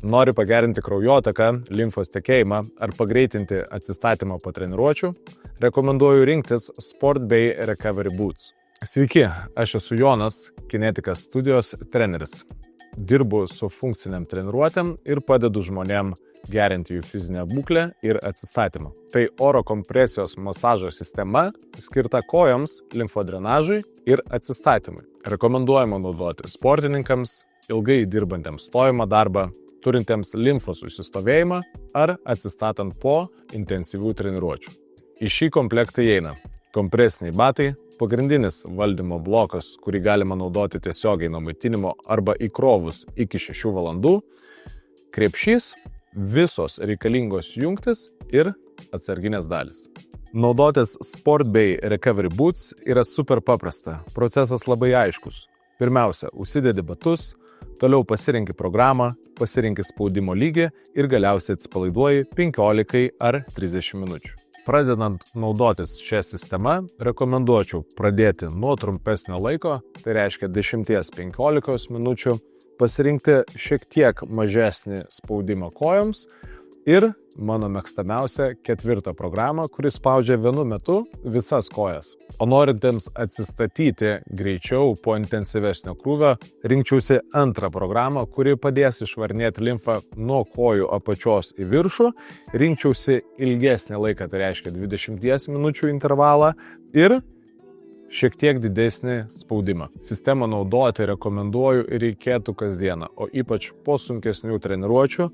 Nori pagerinti kraujotaką, limfos tekėjimą ar pagreitinti atsistatymą po treniruočių, rekomenduoju rinktis Sport Bay Recovery Boots. Sveiki, aš esu Jonas, Kinetikas studijos treneris. Dirbu su funkciniam treniruotėm ir padedu žmonėm gerinti jų fizinę būklę ir atsistatymą. Tai oro kompresijos masažo sistema skirta kojoms, limfodrenažui ir atsistatymui. Rekomenduojama naudoti sportininkams, ilgai dirbantiems stojimą darbą, turintiems limfos susistovėjimą ar atsistatant po intensyvių treniruočių. Į šį komplektą įeina kompresiniai batai, pagrindinis valdymo blokas, kurį galima naudoti tiesiogiai nuo maitinimo arba įkrovus iki 6 valandų, krepšys, visos reikalingos jungtis ir atsarginės dalys. Naudotis Sport Bay Recovery Boots yra super paprasta. Procesas labai aiškus. Pirmiausia, užsidedi batus, toliau pasirenki programą, pasirenki spaudimo lygį ir galiausiai atsipalaiduoji 15 ar 30 minučių. Pradedant naudotis šią sistemą, rekomenduočiau pradėti nuo trumpesnio laiko, tai reiškia 10-15 minučių, pasirinkti šiek tiek mažesnį spaudimą kojoms ir mano mėgstamiausia 4 programą, kuri spaudžia vienu metu visas kojas. O norintiems atsistatyti greičiau po intensyvesnio krūvio, rinkčiausi 2 programą, kuri padės išvarnėti limfą nuo kojų apačios į viršų, rinkčiausi ilgesnį laiką, tai reiškia 20 minučių intervalą ir šiek tiek didesnį spaudimą. Sistemą naudoti rekomenduoju ir reikėtų kasdieną, o ypač po sunkesnių treniruočių,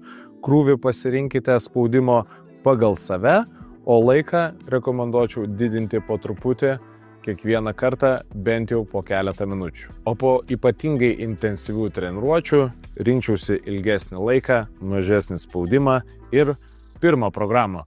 krūvį pasirinkite spaudimo pagal save, o laiką rekomenduočiau didinti po truputį kiekvieną kartą bent jau po keletą minučių. O po ypatingai intensyvių treniruočių rinkčiausi ilgesnį laiką, mažesnį spaudimą ir 1 programą